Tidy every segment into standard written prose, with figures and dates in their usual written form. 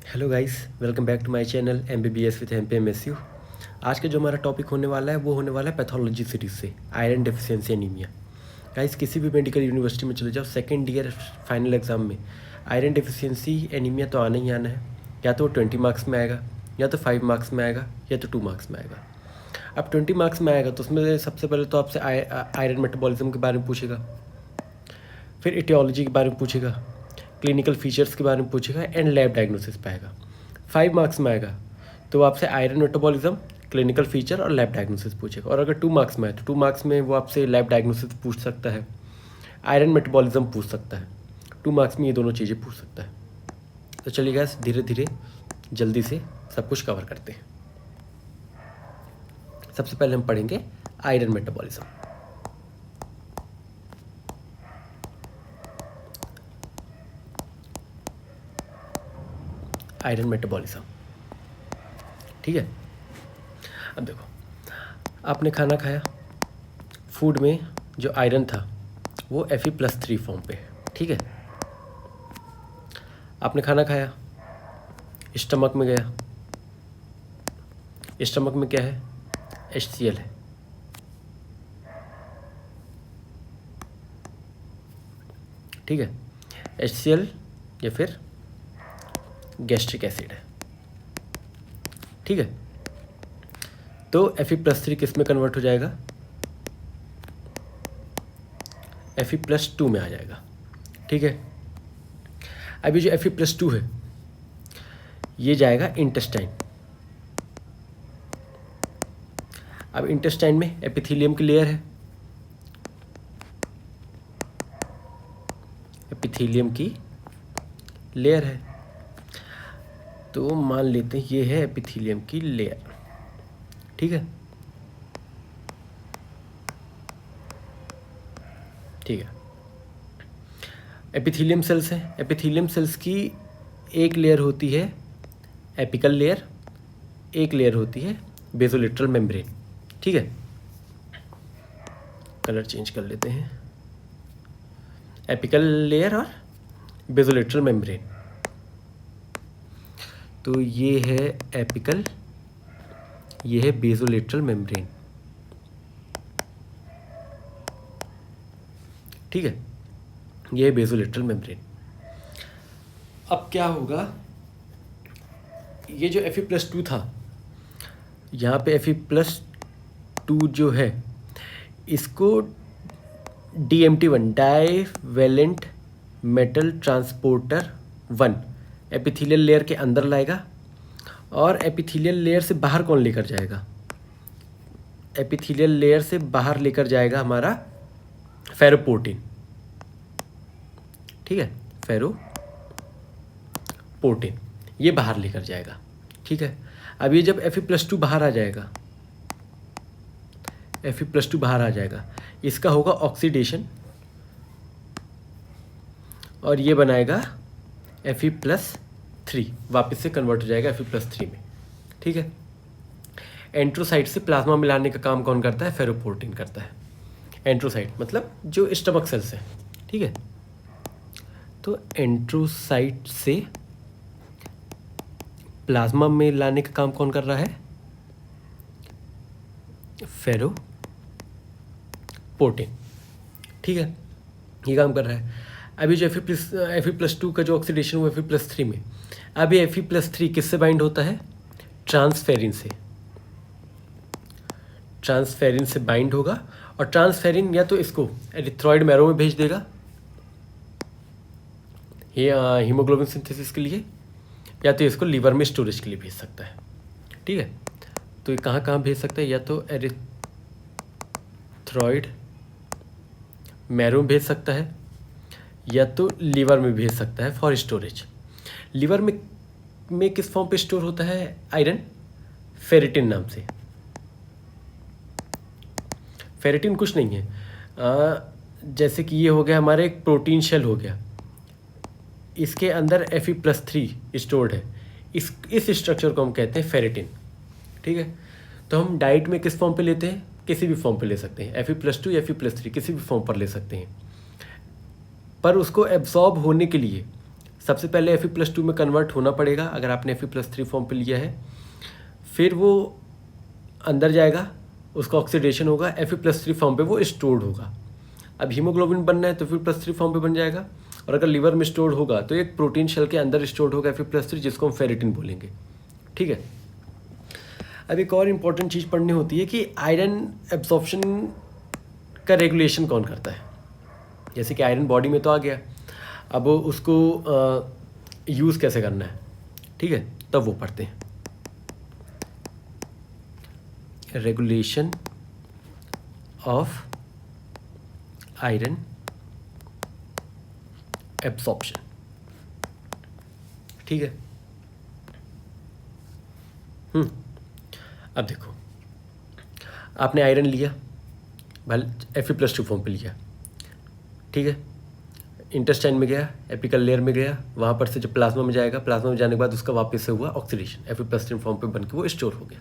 Hello guys, welcome back to my channel MBBS with MPMSU। आज का जो हमारा टॉपिक होने वाला है वो होने वाला है पैथोलॉजी सीरीज से आयरन डेफिशिएंसी एनीमिया। गाइस, किसी भी मेडिकल यूनिवर्सिटी में चले जाओ, सेकेंड ईयर फाइनल एग्जाम में आयरन डेफिशिएंसी एनीमिया तो आना ही आना है। या तो वो 20 मार्क्स में आएगा, या तो 5 मार्क्स में आएगा, या तो 2 मार्क्स में आएगा। अब 20 मार्क्स में आएगा तो उसमें सबसे पहले तो आपसे आयरन मेटाबॉलिज्म के बारे में पूछेगा, फिर इटियोलॉजी के बारे में पूछेगा, क्लिनिकल फीचर्स के बारे में पूछेगा एंड लैब डायग्नोसिस पाएगा। 5 मार्क्स में आएगा तो आपसे आयरन मेटाबॉलिज्म, क्लिनिकल फीचर और लैब डायग्नोसिस पूछेगा। और अगर 2 मार्क्स में है तो 2 मार्क्स में वो आपसे लैब डायग्नोसिस पूछ सकता है, आयरन मेटाबॉलिज्म पूछ सकता है। 2 मार्क्स में ये दोनों चीज़ें पूछ सकता है। तो चलिए गाइस, धीरे धीरे जल्दी से सब कुछ कवर करते हैं। सबसे पहले हम पढ़ेंगे आयरन मेटाबॉलिज्म। आयरन मेटाबॉलिज्म, ठीक है। अब देखो, आपने खाना खाया, फूड में जो आयरन था वो Fe+3 फॉर्म पे है, ठीक है। आपने खाना खाया, स्टमक में गया, स्टमक में क्या है? HCl है, ठीक है। HCl या फिर गैस्ट्रिक एसिड है, ठीक है। तो Fe+3 किस में कन्वर्ट हो जाएगा? Fe+2 में आ जाएगा, ठीक है। अभी जो Fe+2 है ये जाएगा इंटेस्टाइन। अब इंटेस्टाइन में एपिथेलियम की लेयर है, एपिथेलियम की लेयर है। तो मान लेते हैं ये है एपिथेलियम की लेयर, ठीक है, ठीक है। एपिथेलियम सेल्स हैं। एपिथेलियम सेल्स की एक लेयर होती है एपिकल लेयर, एक लेयर होती है बेसोलेटरल मेम्ब्रेन, ठीक है। कलर चेंज कर लेते हैं, एपिकल लेयर और बेसोलेटरल मेम्ब्रेन। तो ये है एपिकल, ये है बेसोलेटरल मेम्ब्रेन, ठीक है। ये है बेसोलेटरल मेम्ब्रेन। अब क्या होगा, ये जो Fe+2 था, यहाँ पे Fe+2 जो है इसको DMT1 divalent metal transporter 1 epithelial layer के अंदर लाएगा। और एपिथेलियल लेयर से बाहर कौन लेकर जाएगा? एपिथेलियल लेयर से बाहर लेकर जाएगा हमारा फेरोपोर्टिन, ठीक है। फेरोपोर्टिन ये बाहर लेकर जाएगा, ठीक है। अब ये जब Fe+2 बाहर आ जाएगा, Fe+2 बाहर आ जाएगा, इसका होगा ऑक्सीडेशन और ये बनाएगा Fe+3, वापस से कन्वर्ट हो जाएगा Fe+3 में, ठीक है। एंट्रोसाइट से प्लाज्मा मिलाने का काम कौन करता है? फेरोपोर्टिन करता है। एंट्रोसाइट मतलब जो स्टमक सेल्स हैं, ठीक है। तो एंट्रोसाइट से प्लाज्मा में लाने का काम कौन कर रहा है? फेरोपोर्टिन, ठीक है, ये काम कर रहा है। अभी जो Fe+2 का जो ऑक्सीडेशन हुआ Fe+3 में, अभी Fe+3 किससे बाइंड होता है? ट्रांसफेरिन से। ट्रांसफेरिन से बाइंड होगा और ट्रांसफेरिन या तो इसको एरिथ्रॉइड मैरो में भेज देगा ये हीमोग्लोबिन सिंथेसिस के लिए, या तो इसको लीवर में स्टोरेज के लिए भेज सकता है, ठीक है। तो ये कहाँ कहाँ भेज सकता है? या तो एरिथ्रॉइड मैरो में भेज सकता है, या तो लीवर में भेज सकता है फॉर स्टोरेज। लीवर में किस फॉर्म पे स्टोर होता है आयरन? फेरिटिन नाम से। फेरिटिन कुछ नहीं है, जैसे कि ये हो गया हमारे एक प्रोटीन शेल हो गया, इसके अंदर Fe+3 स्टोर्ड है। इस स्ट्रक्चर को हम कहते हैं फेरिटिन, ठीक है। तो हम डाइट में किस फॉर्म पे लेते हैं? किसी भी फॉर्म पे ले सकते हैं, Fe+2 या Fe+3 किसी भी फॉर्म पर ले सकते हैं। पर उसको एब्जॉर्ब होने के लिए सबसे पहले Fe+2 में कन्वर्ट होना पड़ेगा अगर आपने Fe+3 फॉर्म पे लिया है, फिर वो अंदर जाएगा, उसका ऑक्सीडेशन होगा, Fe+3 फॉर्म पे वो स्टोर्ड होगा। अब हीमोग्लोबिन बनना है तो Fe+3 फॉर्म पे बन जाएगा, और अगर लिवर में स्टोर्ड होगा तो एक प्रोटीन शेल के अंदर स्टोर्ड होगा Fe+3, जिसको हम फेरिटिन बोलेंगे। ठीक है। अब एक और इम्पॉर्टेंट चीज़ पढ़नी होती है कि आयरन एब्जॉर्प्शन का रेगुलेशन कौन करता है। जैसे कि आयरन बॉडी में तो आ गया, अब उसको यूज़ कैसे करना है, ठीक है, तब वो पढ़ते हैं। रेगुलेशन ऑफ आयरन एब्जॉर्प्शन, ठीक है। अब देखो, आपने आयरन लिया, Fe+2 फॉर्म पे लिया, ठीक है, इंटेस्टाइन में गया, एपिकल लेयर में गया, वहाँ पर से जब प्लाज्मा में जाएगा, प्लाज्मा में जाने के बाद उसका वापस से हुआ ऑक्सीडेशन, Fe+3 फॉर्म पे बन के वो स्टोर हो गया।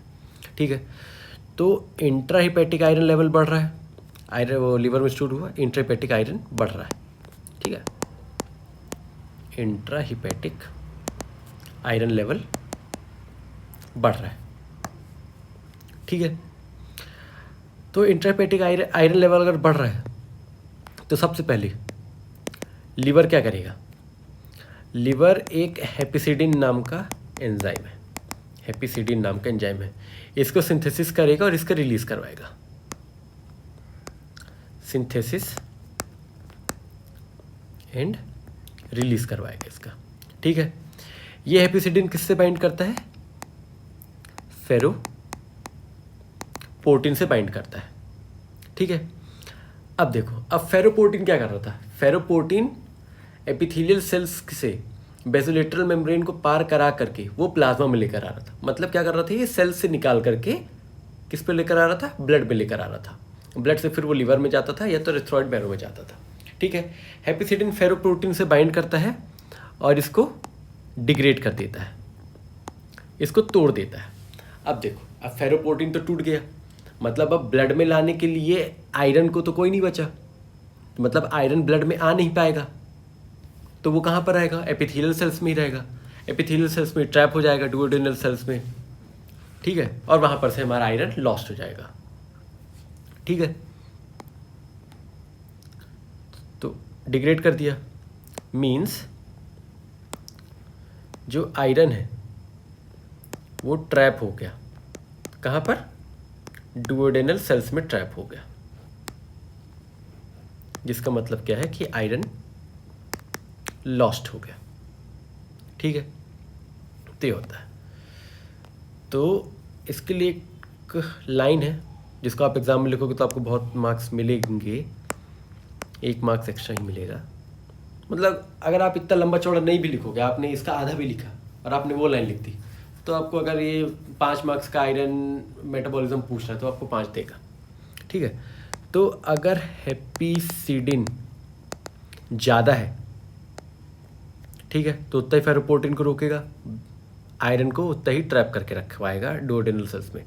ठीक है, तो इंट्राहिपैटिक आयरन लेवल बढ़ रहा है, आयरन वो लिवर में स्टोर हुआ, इंट्राहिपैटिक आयरन बढ़ रहा है। ठीक है, इंट्राहिपैटिक आयरन लेवल बढ़ रहा है। ठीक है, तो इंट्राहिपैटिक आयरन लेवल अगर बढ़ रहा है तो सबसे पहले लीवर क्या करेगा। लीवर एक हेपिसिडिन नाम का एंजाइम है, हेपिसिडिन नाम का एंजाइम है, इसको सिंथेसिस करेगा और इसका रिलीज करवाएगा। सिंथेसिस एंड रिलीज करवाएगा इसका। ठीक है, ये हेपिसिडिन किससे बाइंड करता है, फेरोपोर्टिन से बाइंड करता है। ठीक है, अब देखो, अब फेरोपोर्टिन क्या कर रहा था, फेरोपोर्टिन एपिथेलियल सेल्स से बेसोलेटरल मेम्ब्रेन को पार करा करके वो प्लाज्मा में लेकर आ रहा था। मतलब क्या कर रहा था, ये सेल से निकाल करके किस पे लेकर आ रहा था, ब्लड में लेकर आ रहा था। ब्लड से फिर वो लिवर में जाता था या तो एरिथ्रॉइड बैरो में जाता था। ठीक है, हेपिसिडिन फेरोप्रोटीन से बाइंड करता है और इसको डिग्रेड कर देता है, इसको तोड़ देता है। अब देखो, अब फेरोप्रोटीन तो टूट गया, मतलब अब ब्लड में लाने के लिए आयरन को तो कोई नहीं बचा, मतलब आयरन ब्लड में आ नहीं पाएगा, तो वो कहाँ पर रहेगा, एपिथेलियल सेल्स में ही रहेगा। एपिथेलियल सेल्स में ट्रैप हो जाएगा, डुओडेनल सेल्स में। ठीक है, और वहाँ पर से हमारा आयरन लॉस्ट हो जाएगा। ठीक है, तो डिग्रेड कर दिया, मीन्स जो आयरन है वो ट्रैप हो गया, कहाँ पर, डुओडेनल सेल्स में ट्रैप हो गया। जिसका मतलब क्या है कि आयरन लॉस्ट हो गया। ठीक है, तो ये होता है। तो इसके लिए एक लाइन है जिसको आप एग्जाम में लिखोगे तो आपको बहुत मार्क्स मिलेंगे, 1 मार्क्स एक्स्ट्रा ही मिलेगा। मतलब अगर आप इतना लंबा चौड़ा नहीं भी लिखोगे, आपने इसका आधा भी लिखा और आपने वो लाइन लिख दी, तो आपको अगर ये 5 मार्क्स का आयरन मेटाबॉलिज्म पूछ रहा है तो आपको 5 देगा। ठीक है, तो अगर हेपिसिडिन ज़्यादा है, ठीक है, तो उतना ही फेरोपोर्टिन को रोकेगा, आयरन को उतना ही ट्रैप करके रखवाएगा डुओडेनल सेल्स में,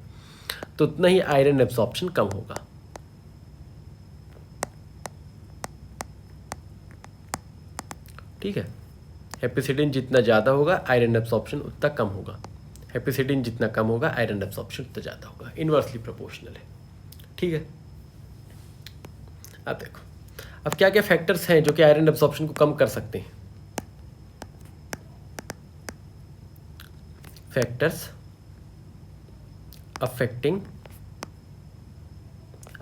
तो उतना ही आयरन एब्जॉर्प्शन कम होगा। ठीक है, हेपिसिडिन जितना ज़्यादा होगा आयरन एब्जॉर्प्शन उतना कम होगा, हेपिसिडिन जितना कम होगा आयरन एब्जॉर्प्शन उतना ज़्यादा होगा, इनवर्सली प्रोपोर्शनल है। ठीक है, अब देखो, अब क्या क्या फैक्टर्स हैं जो कि आयरन एब्जॉर्प्शन को कम कर सकते हैं। Factors affecting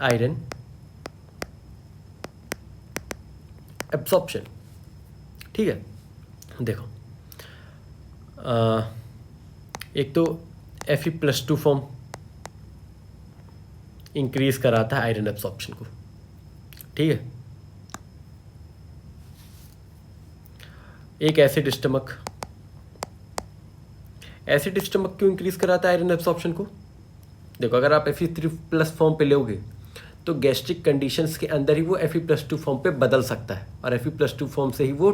iron absorption. ठीक है, देखो, एक तो Fe+2 फॉर्म इंक्रीज कराता है आयरन एब्जॉर्प्शन को। ठीक है, एक एसिड स्टमक, एसिड स्टमक क्यों इंक्रीज कराता है आयरन एब्जॉर्प्शन को। देखो, अगर आप Fe3+ फॉर्म पे लोगे तो गैस्ट्रिक कंडीशंस के अंदर ही वो Fe+2 फॉर्म पे बदल सकता है, और Fe+2 फॉर्म से ही वो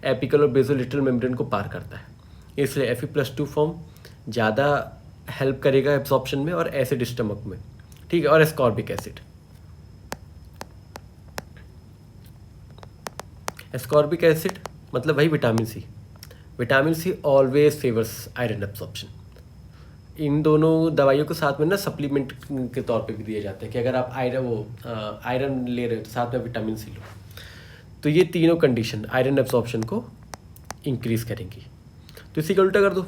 एपिकल और बेसोलिटरल मेम्ब्रेन को पार करता है। इसलिए Fe+2 फॉर्म ज़्यादा हेल्प करेगा एब्जॉर्प्शन में और एसिड स्टमक में। ठीक है, और एस्कॉर्बिक एसिड, एस्कॉर्बिक एसिड मतलब वही vitamin C, vitamin C always favours iron absorption. इन दोनों दवाइयों को साथ में ना सप्लीमेंट के तौर पे भी दिए जाते हैं कि अगर आप आयरन ले रहे हो तो साथ में विटामिन सी लो। तो ये तीनों कंडीशन आयरन एब्जॉर्प्शन को इंक्रीज करेंगी। तो इसी का उल्टा कर दो,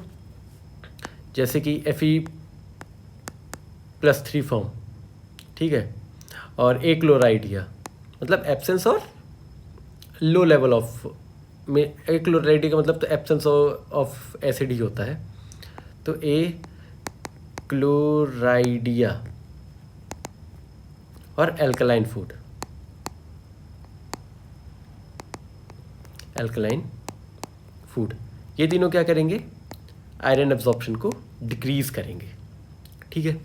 जैसे कि Fe+3 फॉर्म, ठीक है, और ए क्लोराइड या मतलब एब्सेंस और लो लेवल ऑफ में, ए क्लोराइड का मतलब तो एब्सेंस ऑफ एसिड ही होता है। तो ए क्लोराइडिया और एल्कलाइन फूड, एल्कलाइन फूड, ये तीनों क्या करेंगे, आयरन एब्जॉर्प्शन को डिक्रीज करेंगे। ठीक है,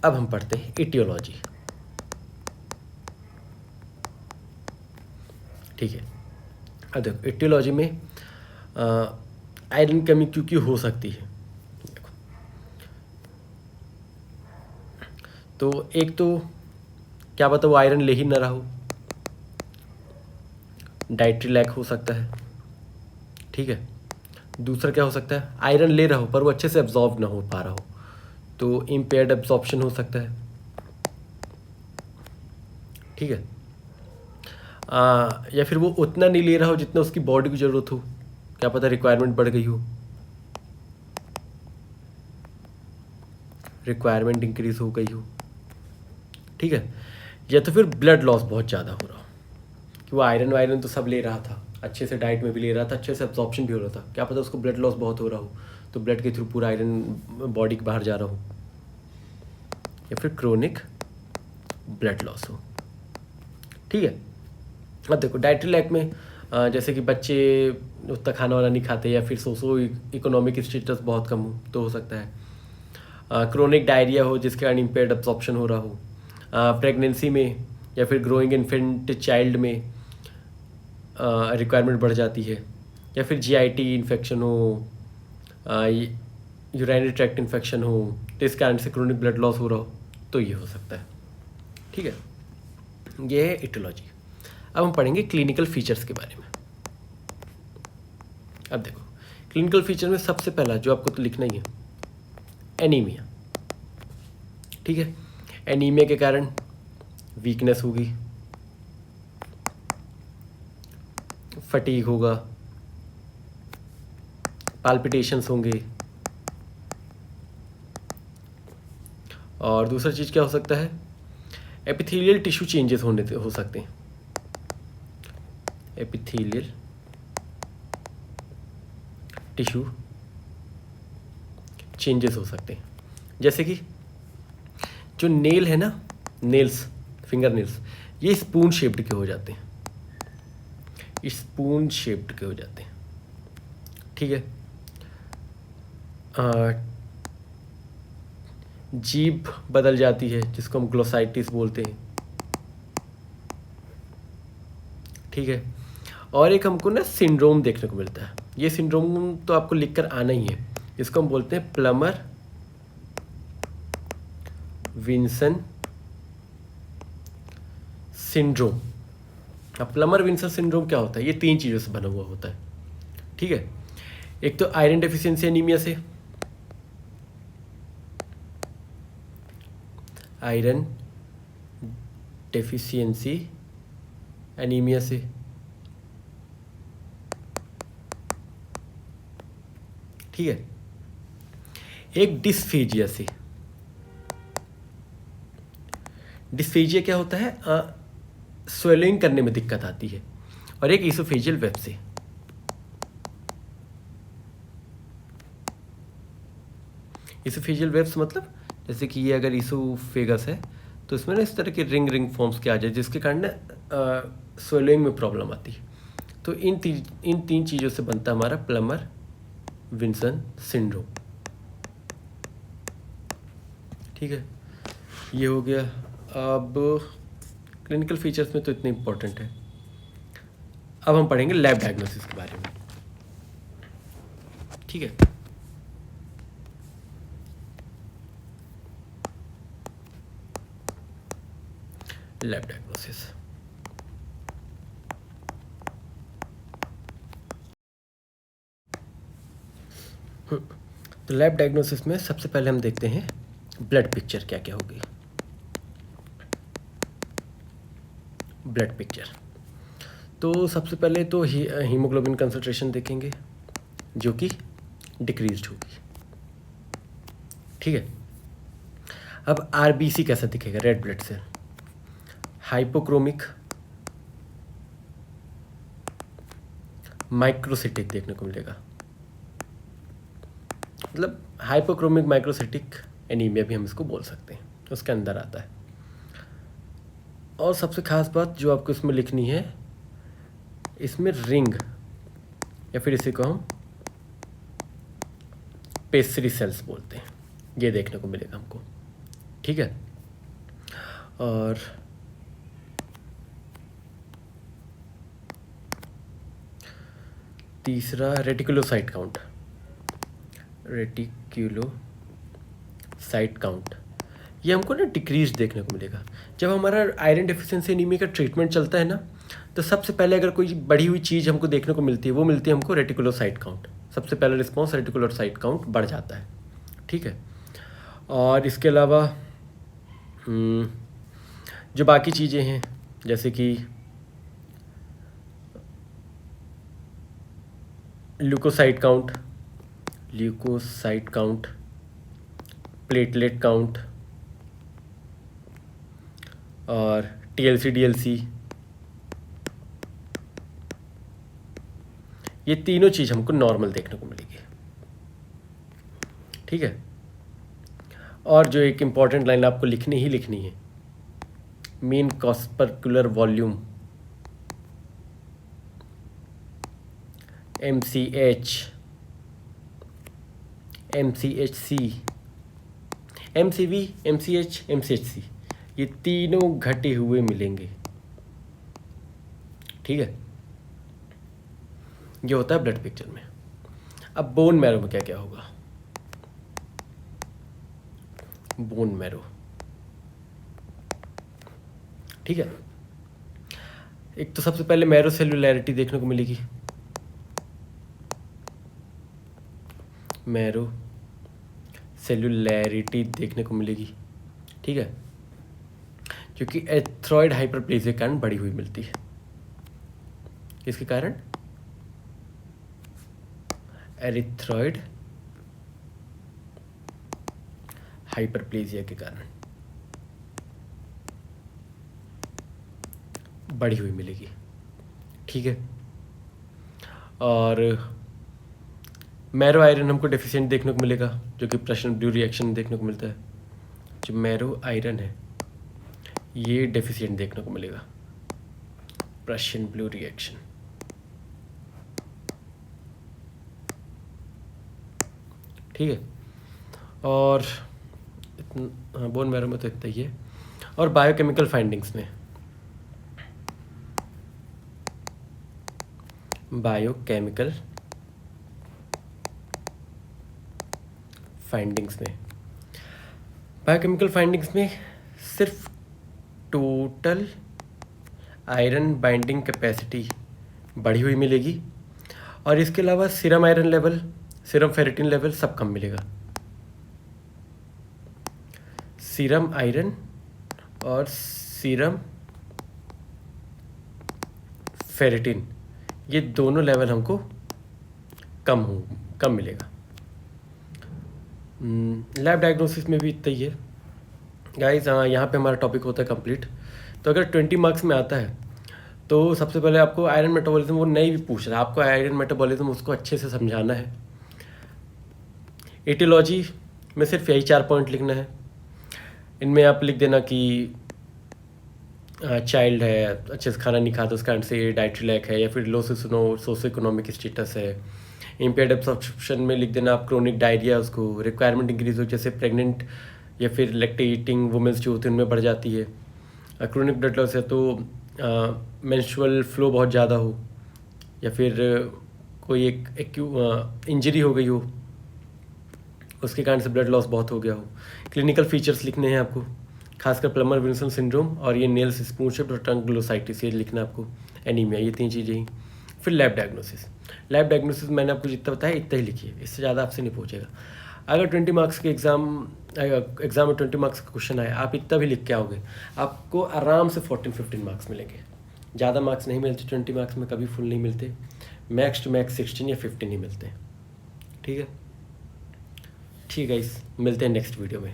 अब हम पढ़ते हैं इटियोलॉजी। ठीक है, अब देखो इटियोलॉजी में आयरन कमी क्योंकि हो सकती है। देखो, तो एक तो क्या पता वो आयरन ले ही ना रहा हो, डाइटरी लैक हो सकता है। ठीक है, दूसरा क्या हो सकता है, आयरन ले रहा हो पर वो अच्छे से एब्जॉर्ब ना हो पा रहा हो, तो इम्पेयर्ड एब्जॉर्प्शन हो सकता है। ठीक है, या फिर वो उतना नहीं ले रहा हो जितना उसकी बॉडी की ज़रूरत हो, क्या पता रिक्वायरमेंट बढ़ गई हो, रिक्वायरमेंट इंक्रीज हो गई हो। ठीक है, या तो फिर ब्लड लॉस बहुत ज़्यादा हो रहा हो कि वो आयरन वायरन तो सब ले रहा था, अच्छे से डाइट में भी ले रहा था, अच्छे से एब्जॉर्प्शन भी हो रहा था, क्या पता उसको ब्लड लॉस बहुत हो रहा हो, तो ब्लड के थ्रू पूरा आयरन बॉडी के बाहर जा रहा हो, या फिर क्रोनिक ब्लड लॉस हो। ठीक है, अब देखो डाइटरी लैक में जैसे कि बच्चे उतना खाना वाना नहीं खाते, या फिर सोशो इकोनॉमिक स्टेटस बहुत कम हो तो हो सकता है। क्रोनिक डायरिया हो जिसके कारण इम्पेयर्ड एब्जॉर्प्शन हो रहा हो, प्रेगनेंसी में या फिर ग्रोइंग इन्फेंट चाइल्ड में रिक्वायरमेंट बढ़ जाती है, या फिर जीआईटी इन्फेक्शन हो, यूरिनरी ट्रैक्ट इन्फेक्शन हो, तो इस कारण से क्रोनिक ब्लड लॉस हो रहा हो, तो ये हो सकता है। ठीक है, ये है इटियोलॉजी। अब हम पढ़ेंगे क्लिनिकल फीचर्स के बारे में। अब देखो क्लिनिकल फीचर में सबसे पहला जो आपको तो लिखना ही है, एनीमिया। ठीक है, एनीमिया के कारण वीकनेस होगी, फटीग होगा, पाल्पिटेशंस होंगे, और दूसरा चीज़ क्या हो सकता है, एपिथेलियल टिश्यू चेंजेस हो सकते हैं, एपिथेलियल टिश्यू चेंजेस हो सकते हैं। जैसे कि जो नेल है ना, नेल्स, फिंगर नेल्स, ये स्पून शेप्ड के हो जाते हैं, स्पून शेप्ड के हो जाते हैं। ठीक है, जीभ बदल जाती है जिसको हम ग्लोसाइटिस बोलते हैं। ठीक है, और एक हमको ना सिंड्रोम देखने को मिलता है, ये सिंड्रोम तो आपको लिखकर आना ही है, इसको हम बोलते हैं प्लमर विंसन सिंड्रोम। अब प्लमर विंसन सिंड्रोम क्या होता है, ये 3 चीज़ों से बना हुआ होता है। ठीक है, एक तो आयरन डेफिशिएंसी एनीमिया से, आयरन डेफिशिएंसी एनीमिया से, ठीक है, एक डिस्फेजिया से। डिस्फेजिया क्या होता है, स्वेलिंग करने में दिक्कत आती है, और एक ईसोफेजियल वेब से। ईसोफेजियल वेब्स मतलब जैसे कि ये अगर ईसोफेगस है तो इसमें ना इस तरह के रिंग फॉर्म्स के आ जाए जिसके कारण ना स्वेलिंग में प्रॉब्लम आती है। तो इन 3 चीज़ों से बनता है हमारा प्लमर विंसन सिंड्रोम। ठीक है, ये हो गया। अब क्लिनिकल फीचर्स में तो इतने इम्पोर्टेंट है। अब हम पढ़ेंगे लैब डायग्नोसिस के बारे में। ठीक है, लैब डायग्नोसिस। तो लैब डायग्नोसिस में सबसे पहले हम देखते हैं ब्लड पिक्चर क्या क्या होगी। ब्लड पिक्चर तो सबसे पहले तो हीमोग्लोबिन कंसंट्रेशन देखेंगे जो कि डिक्रीज्ड होगी, ठीक है। अब आरबीसी कैसा दिखेगा, red blood cell, hypochromic, microcytic देखने को मिलेगा, मतलब हाइपोक्रोमिक माइक्रोसिटिक एनीमिया भी हम इसको बोल सकते हैं, उसके अंदर आता है। और सबसे खास बात जो आपको इसमें लिखनी है, इसमें रिंग या फिर इसे को हम पेस्ट्री सेल्स बोलते हैं, ये देखने को मिलेगा हमको, ठीक है। और तीसरा रेटिकुलोसाइट काउंट, रेटिकुलोसाइट काउंट ये हमको ना डिक्रीज देखने को मिलेगा। जब हमारा आयरन डेफिशिएंसी एनीमिया का ट्रीटमेंट चलता है ना, तो सबसे पहले अगर कोई बढ़ी हुई चीज़ हमको देखने को मिलती है, वो मिलती है हमको रेटिकुलोसाइट काउंट। सबसे पहला रिस्पॉन्स रेटिकुलोसाइट काउंट बढ़ जाता है, ठीक है। और इसके अलावा जो बाकी चीज़ें हैं जैसे कि ल्यूकोसाइट काउंट, प्लेटलेट काउंट और टीएलसी डीएलसी, ये तीनों चीज़ हमको नॉर्मल देखने को मिलेगी, ठीक है। और जो एक इम्पॉर्टेंट लाइन आपको लिखनी है, mean corpuscular volume, MCH, MCHC, MCV, MCH, MCHC, ये तीनों घटे हुए मिलेंगे, ठीक है। ये होता है ब्लड पिक्चर में। अब बोन मैरो में क्या क्या होगा, बोन मैरो, ठीक है। एक तो सबसे पहले मैरो सेलुलैरिटी देखने को मिलेगी, मैरो सेलुलैरिटी देखने को मिलेगी, ठीक है, क्योंकि एथ्रॉइड हाइपरप्लेजिया के कारण बढ़ी हुई मिलती है। इसके कारण एरिथ्रॉइड हाइपरप्लेजिया के कारण बढ़ी हुई मिलेगी, ठीक है। और मैरो आयरन हमको डेफिशिएंट देखने को मिलेगा, जो कि प्रशन ब्लू रिएक्शन देखने को मिलता है। जो मैरो आयरन है ये डेफिशिएंट देखने को मिलेगा, प्रशन ब्लू रिएक्शन, ठीक है। और बोन मैरो में तो इतना ही है। और बायोकेमिकल फाइंडिंग्स में, बायोकेमिकल फाइंडिंग्स में सिर्फ टोटल आयरन बाइंडिंग कैपेसिटी बढ़ी हुई मिलेगी, और इसके अलावा serum iron level, serum ferritin level सब कम मिलेगा। सीरम आयरन और सीरम फेरिटिन ये दोनों लेवल हमको कम मिलेगा। लैब डायग्नोसिस में भी इतना ही है गाइस। हाँ, यहाँ पे हमारा टॉपिक होता है कंप्लीट। तो अगर 20 मार्क्स में आता है तो सबसे पहले आपको आयरन मेटाबॉलिज्म वो नहीं भी पूछ रहा, आपको आयरन मेटाबॉलिज्म उसको अच्छे से समझाना है। एटियोलॉजी में सिर्फ यही 4 पॉइंट लिखना है। इनमें आप लिख देना कि चाइल्ड है, अच्छे से खाना नहीं खाता, उस कारण से डाइटरी लैक है, या फिर लो सोशो इकोनॉमिक स्टेटस है। इम्पेयर्ड एब्सॉर्प्शन में लिख देना आप क्रोनिक डायरिया, उसको रिक्वायरमेंट इंक्रीज हो, जैसे प्रेग्नेंट या फिर लैक्टेटिंग वुमेंस जो होती हैं उनमें बढ़ जाती है। क्रोनिक ब्लड लॉस है तो मेंस्ट्रुअल फ्लो बहुत ज़्यादा हो, या फिर कोई एक इंजरी हो गई हो, उसके कारण से ब्लड लॉस बहुत हो गया हो। क्लिनिकल फीचर्स लिखने हैं आपको, खासकर प्लमर विल्सन सिंड्रोम और ये नेल्स स्पूनशिप और टंग ग्लोसाइटिस, ये लिखना आपको, एनीमिया, ये 3 चीज़ें ही। फिर लैब डायग्नोसिस मैंने आपको जितना बताया इतना ही लिखिए, इससे ज़्यादा आपसे नहीं पूछेगा। अगर 20 मार्क्स के एग्ज़ाम में 20 मार्क्स का क्वेश्चन आए, आप इतना भी लिख के आओगे, आपको आराम से 14-15 मार्क्स मिलेंगे। ज़्यादा मार्क्स नहीं मिलते 20 मार्क्स में, कभी फुल नहीं मिलते, मैक्स टू मैक्स 16 या 15 ही मिलते हैं। ठीक है, मिलते हैं नेक्स्ट वीडियो में।